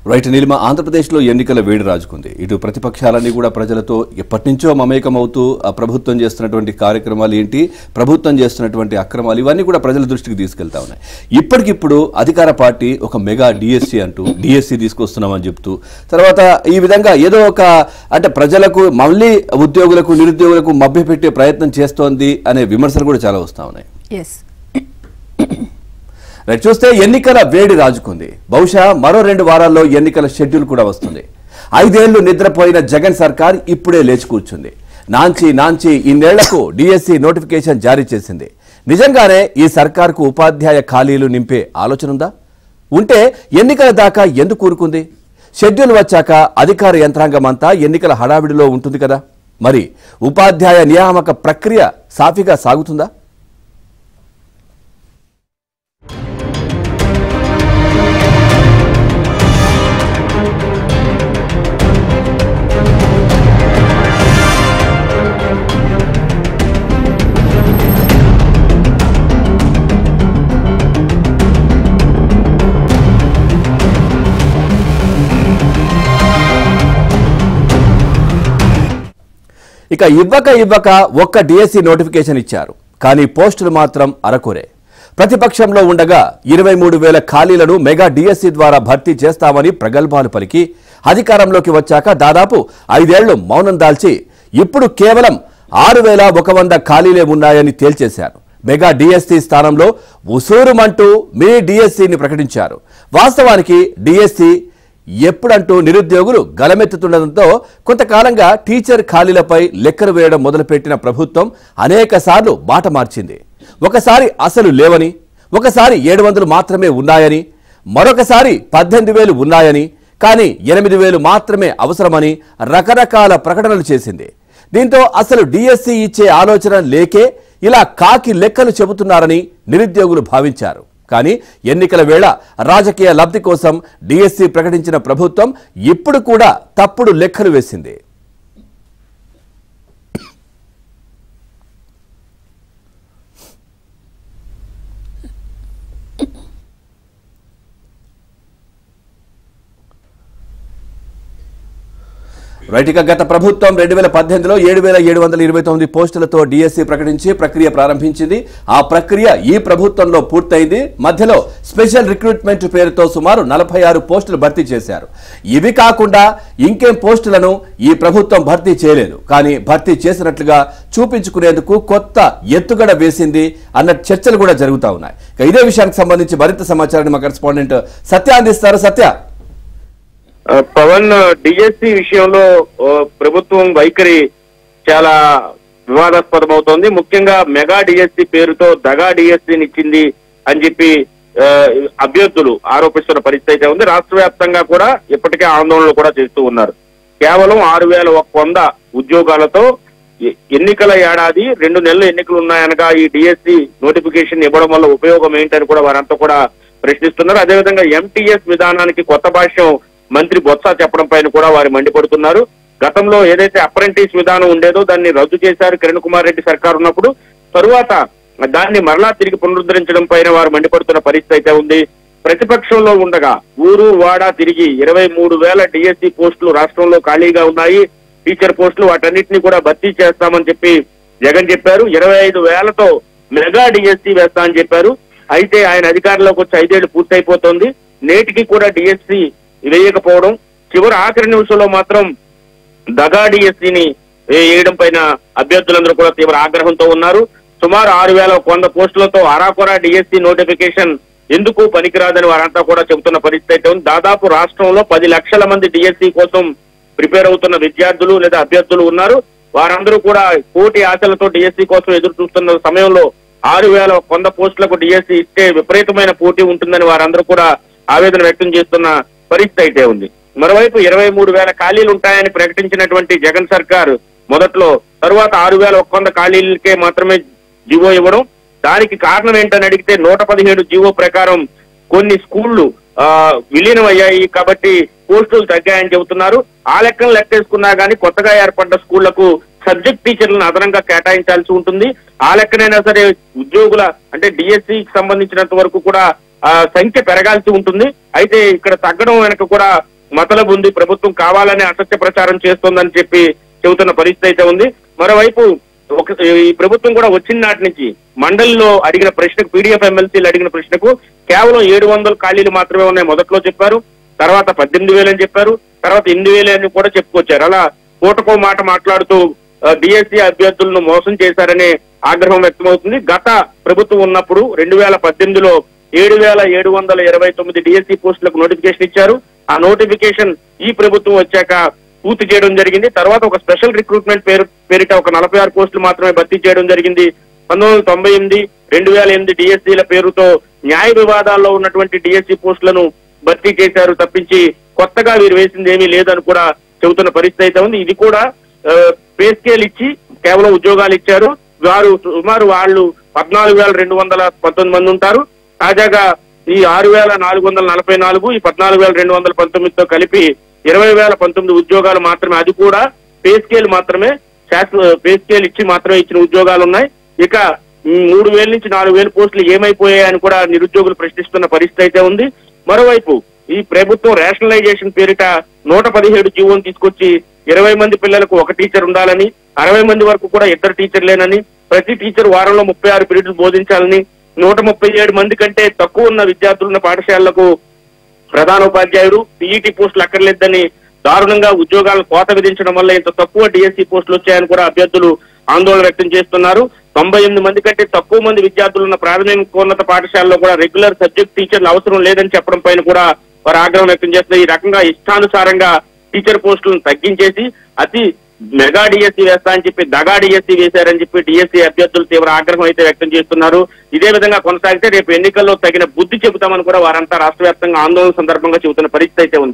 Right Neelima, ఆంధ్రప్రదేశ్లో ఎన్నికల వేడి రాజుకుంది. ఇటు ప్రతిపక్షాలన్నీ కూడా ప్రజలతో ఎప్పటి నుంచో మమేకమవుతూ ప్రభుత్వం చేస్తున్నటువంటి కార్యక్రమాలు ఏంటి, ప్రభుత్వం చేస్తున్నటువంటి అక్రమాలు ఇవన్నీ కూడా ప్రజల దృష్టికి తీసుకెళ్తా ఉన్నాయి. ఇప్పటికిప్పుడు అధికార పార్టీ ఒక మెగా డిఎస్సి అంటూ డిఎస్సి తీసుకొస్తున్నామని చెప్తూ తర్వాత ఈ విధంగా ఏదో ఒక అంటే ప్రజలకు మళ్ళీ ఉద్యోగులకు నిరుద్యోగులకు మభ్యపెట్టే ప్రయత్నం చేస్తోంది అనే విమర్శలు కూడా చాలా వస్తూ ఉన్నాయి. చూస్తే ఎన్నికల వేడి రాజుకుంది. బహుశా మరో 2 వారాల్లో ఎన్నికల షెడ్యూల్ కూడా వస్తుంది. 5 ఏళ్లు నిద్రపోయిన జగన్ సర్కార్ ఇప్పుడే లేచి కూర్చుంది. నాంచి ఇన్నేళ్లకు డిఎస్సి నోటిఫికేషన్ జారీ చేసింది. నిజంగానే ఈ సర్కార్కు ఉపాధ్యాయ ఖాళీలు నింపే ఆలోచన ఉందా? ఉంటే ఎన్నికల దాకా ఎందుకు కూరుకుంది? షెడ్యూల్ వచ్చాక అధికార యంత్రాంగం అంతా ఎన్నికల హడావిడిలో ఉంటుంది కదా. మరి ఉపాధ్యాయ నియామక ప్రక్రియ సాఫీగా సాగుతుందా? ఇక ఇవ్వక ఒక్క డిఎస్సి నోటిఫికేషన్ ఇచ్చారు. కానీ పోస్టులు మాత్రం అరకొరే. ప్రతిపక్షంలో ఉండగా 23,000 ఖాళీలను మెగా డిఎస్సి ద్వారా భర్తీ చేస్తామని ప్రగల్భాలు పలికి అధికారంలోకి వచ్చాక దాదాపు 5 ఏళ్లు మౌనం దాల్చి ఇప్పుడు కేవలం 6,100 ఖాళీలే ఉన్నాయని తేల్చేశారు. మెగా డిఎస్సి స్థానంలో ఉసూరుమంటూ మీ డిఎస్సిని ప్రకటించారు. వాస్తవానికి డిఎస్సి ఎప్పుడంటూ నిరుద్యోగులు గలమెత్తుతుండటంతో కొంతకాలంగా టీచర్ ఖాళీలపై లెక్కలు వేయడం మొదలుపెట్టిన ప్రభుత్వం అనేక సార్లు మాట మార్చింది. ఒకసారి అసలు లేవని, ఒకసారి 700 మాత్రమే ఉన్నాయని, మరొకసారి 18,000 ఉన్నాయని, కానీ 8,000 మాత్రమే అవసరమని రకరకాల ప్రకటనలు చేసింది. దీంతో అసలు డిఎస్సి ఇచ్చే ఆలోచన లేకే ఇలా కాకి లెక్కలు చెబుతున్నారని నిరుద్యోగులు భావించారు. కానీ ఎన్నికల వేళ రాజకీయ లబ్ధి కోసం డిఎస్సి ప్రకటించిన ప్రభుత్వం ఇప్పుడు కూడా తప్పుడు లెక్కలు వేసింది. రైట్, ఇక గత ప్రభుత్వం 2018లో 7,729 పోస్టులతో డిఎస్సి ప్రకటించి ప్రక్రియ ప్రారంభించింది. ఆ ప్రక్రియ ఈ ప్రభుత్వంలో పూర్తయింది. మధ్యలో స్పెషల్ రిక్రూట్మెంట్ పేరుతో సుమారు 46 పోస్టులు భర్తీ చేశారు. ఇవి కాకుండా ఇంకేం పోస్టులను ఈ ప్రభుత్వం భర్తీ చేయలేదు. కానీ భర్తీ చేసినట్లుగా చూపించుకునేందుకు కొత్త ఎత్తుగడ వేసింది అన్న చర్చలు కూడా జరుగుతూ ఉన్నాయి. ఇదే విషయానికి సంబంధించి మరింత సమాచారాన్ని మా కరెస్పాండెంట్ సత్య అందిస్తారు. సత్య, పవన్, డిఎస్సి విషయంలో ప్రభుత్వం వైఖరి చాలా వివాదాస్పదం అవుతోంది. ముఖ్యంగా మెగా డిఎస్సి పేరుతో దగా డిఎస్సిని ఇచ్చింది అని చెప్పి అభ్యర్థులు ఆరోపిస్తున్న పరిస్థితి అయితే ఉంది. రాష్ట్ర వ్యాప్తంగా కూడా ఇప్పటికే ఆందోళనలు కూడా చేస్తూ ఉన్నారు. కేవలం 6,100 ఉద్యోగాలతో ఎన్నికల ఏడాది 2 నెలలు ఎన్నికలు ఉన్నాయనగా ఈ డిఎస్సి నోటిఫికేషన్ ఇవ్వడం వల్ల ఉపయోగం ఏంటని కూడా వారంతా కూడా ప్రశ్నిస్తున్నారు. అదేవిధంగా ఎంటీఎస్ విధానానికి కొత్త భాష్యం మంత్రి బొత్స చెప్పడం పైన కూడా వారు మండిపడుతున్నారు. గతంలో ఏదైతే అప్రెంటిస్ విధానం ఉండేదో దాన్ని రద్దు చేశారు కిరణ్ కుమార్ రెడ్డి సర్కార్ ఉన్నప్పుడు. తరువాత దాన్ని మరలా తిరిగి పునరుద్ధరించడం పైన వారు మండిపడుతున్న పరిస్థితి అయితే ఉంది. ప్రతిపక్షంలో ఉండగా ఊరు వాడ తిరిగి 23,000 డిఎస్సి పోస్టులు రాష్ట్రంలో ఖాళీగా ఉన్నాయి. టీచర్ పోస్టులు వాటన్నిటిని కూడా భర్తీ చేస్తామని చెప్పి జగన్ చెప్పారు. 25,000తో మెగా డిఎస్సి వేస్తామని చెప్పారు. అయితే ఆయన అధికారంలోకి వచ్చి 5 ఏళ్లు పూర్తయిపోతుంది. నేటికి కూడా డిఎస్సి వేయకపోవడం, చివరి ఆఖరి నిమిషంలో మాత్రం దగా డిఎస్సిని వేయడం పైన అభ్యర్థులందరూ కూడా తీవ్ర ఆగ్రహంతో ఉన్నారు. సుమారు 6,100 పోస్టులతో అరాకొరా డిఎస్సి నోటిఫికేషన్ ఎందుకు పనికిరాదని వారంతా కూడా చెబుతున్న పరిస్థితి అయితే ఉంది. దాదాపు రాష్ట్రంలో 10 లక్షల మంది డిఎస్సి కోసం ప్రిపేర్ అవుతున్న విద్యార్థులు లేదా అభ్యర్థులు ఉన్నారు. వారందరూ కూడా పోటీ ఆశలతో డిఎస్సి కోసం ఎదురు చూస్తున్న సమయంలో 6,100 పోస్టులకు డిఎస్సి ఇస్తే విపరీతమైన పోటీ ఉంటుందని వారందరూ కూడా ఆవేదన వ్యక్తం చేస్తున్న పరిస్థితి అయితే ఉంది. మరోవైపు 23,000 ఖాళీలు ఉంటాయని ప్రకటించినటువంటి జగన్ సర్కార్ మొదట్లో తరువాత 6,100 ఖాళీలకే మాత్రమే జీవో ఇవ్వడం. దానికి కారణం ఏంటని అడిగితే 117 జీవో ప్రకారం కొన్ని స్కూళ్లు విలీనం అయ్యాయి కాబట్టి పోస్టులు తగ్గాయని చెబుతున్నారు. ఆ లెక్కను లెక్కేసుకున్నా కానీ కొత్తగా ఏర్పడ్డ స్కూళ్లకు సబ్జెక్ట్ టీచర్లను అదనంగా కేటాయించాల్సి ఉంటుంది. ఆ లెక్కనైనా సరే ఉద్యోగుల అంటే డిఎస్సికి సంబంధించినంత వరకు కూడా సంఖ్య పెరగాల్సి ఉంటుంది. అయితే ఇక్కడ తగ్గడం వెనక కూడా మతలబు ఉంది, ప్రభుత్వం కావాలనే అసత్య ప్రచారం చేస్తోందని చెప్పి చెబుతున్న పరిస్థితి అయితే ఉంది. మరోవైపు ఈ ప్రభుత్వం కూడా వచ్చిన నాటి నుంచి మండలిలో అడిగిన ప్రశ్నకు, పీడీఎఫ్ ఎమ్మెల్సీలు అడిగిన ప్రశ్నకు కేవలం 700 ఖాళీలు మాత్రమే ఉన్నాయి మొదట్లో చెప్పారు, తర్వాత 18,000 అని చెప్పారు, తర్వాత 8,000 అని కూడా చెప్పుకొచ్చారు. అలా పూటకో మాట మాట్లాడుతూ డిఎస్సి అభ్యర్థులను మోసం చేశారనే ఆగ్రహం వ్యక్తమవుతుంది. గత ప్రభుత్వం ఉన్నప్పుడు 2018లో 7,729 డిఎస్సి పోస్టులకు నోటిఫికేషన్ ఇచ్చారు. ఆ నోటిఫికేషన్ ఈ ప్రభుత్వం వచ్చాక పూర్తి చేయడం జరిగింది. తర్వాత ఒక స్పెషల్ రిక్రూట్మెంట్ పేరిట ఒక 46 పోస్టులు మాత్రమే భర్తీ చేయడం జరిగింది. 1998, 2008 డిఎస్సీల పేరుతో న్యాయ వివాదాల్లో ఉన్నటువంటి డిఎస్సి పోస్టులను భర్తీ చేశారు తప్పించి కొత్తగా వీరు వేసింది ఏమీ లేదని కూడా చెబుతున్న పరిస్థితి అయితే ఉంది. ఇది కూడా పే స్కేల్ ఇచ్చి కేవలం ఉద్యోగాలు ఇచ్చారు. వారు సుమారు వాళ్ళు 14,219 మంది ఉంటారు. తాజాగా ఈ 6,444, ఈ 14,219తో కలిపి 20,019 ఉద్యోగాలు మాత్రమే, అది కూడా పే స్కేల్ మాత్రమే, పే స్కేల్ ఇచ్చి మాత్రమే ఇచ్చిన ఉద్యోగాలు ఉన్నాయి. ఇక 3,000 నుంచి 4,000 పోస్టులు ఏమైపోయాయని కూడా నిరుద్యోగులు ప్రశ్నిస్తున్న పరిస్థితి అయితే ఉంది. మరోవైపు ఈ ప్రభుత్వం రేషనలైజేషన్ పేరిట 117 జీవోను తీసుకొచ్చి 20 మంది పిల్లలకు ఒక టీచర్ ఉండాలని, 60 మంది వరకు కూడా 2 టీచర్లేనని, ప్రతి టీచర్ వారంలో 36 పీరియడ్లు బోధించాలని, 137 మంది కంటే తక్కువ ఉన్న విద్యార్థులున్న పాఠశాలలకు ప్రధానోపాధ్యాయుడు, పీఈటీ పోస్టులు అక్కర్లేదని దారుణంగా ఉద్యోగాలను కోత విధించడం వల్ల ఇంత తక్కువ డిఎస్సి పోస్టులు వచ్చాయని కూడా అభ్యర్థులు ఆందోళన వ్యక్తం చేస్తున్నారు. 98 మంది కంటే తక్కువ మంది విద్యార్థులున్న ప్రాథమికోన్నత పాఠశాలలో కూడా రెగ్యులర్ సబ్జెక్ట్ టీచర్లు అవసరం లేదని చెప్పడం పైన కూడా వారు ఆగ్రహం వ్యక్తం చేస్తున్నారు. ఈ రకంగా ఇష్టానుసారంగా టీచర్ పోస్టులను తగ్గించేసి అతి మెగా డిఎస్సి వేస్తా అని చెప్పి దగా డిఎస్సి వేశారని చెప్పి డిఎస్సి అభ్యర్థులు తీవ్ర ఆగ్రహం అయితే వ్యక్తం చేస్తున్నారు. ఇదే విధంగా కొనసాగితే రేపు ఎన్నికల్లో తగిన బుద్ధి చెబుతామని కూడా వారంతా రాష్ట్ర వ్యాప్తంగా ఆందోళన సందర్భంగా చెబుతున్న పరిస్థితి అయితే ఉంది.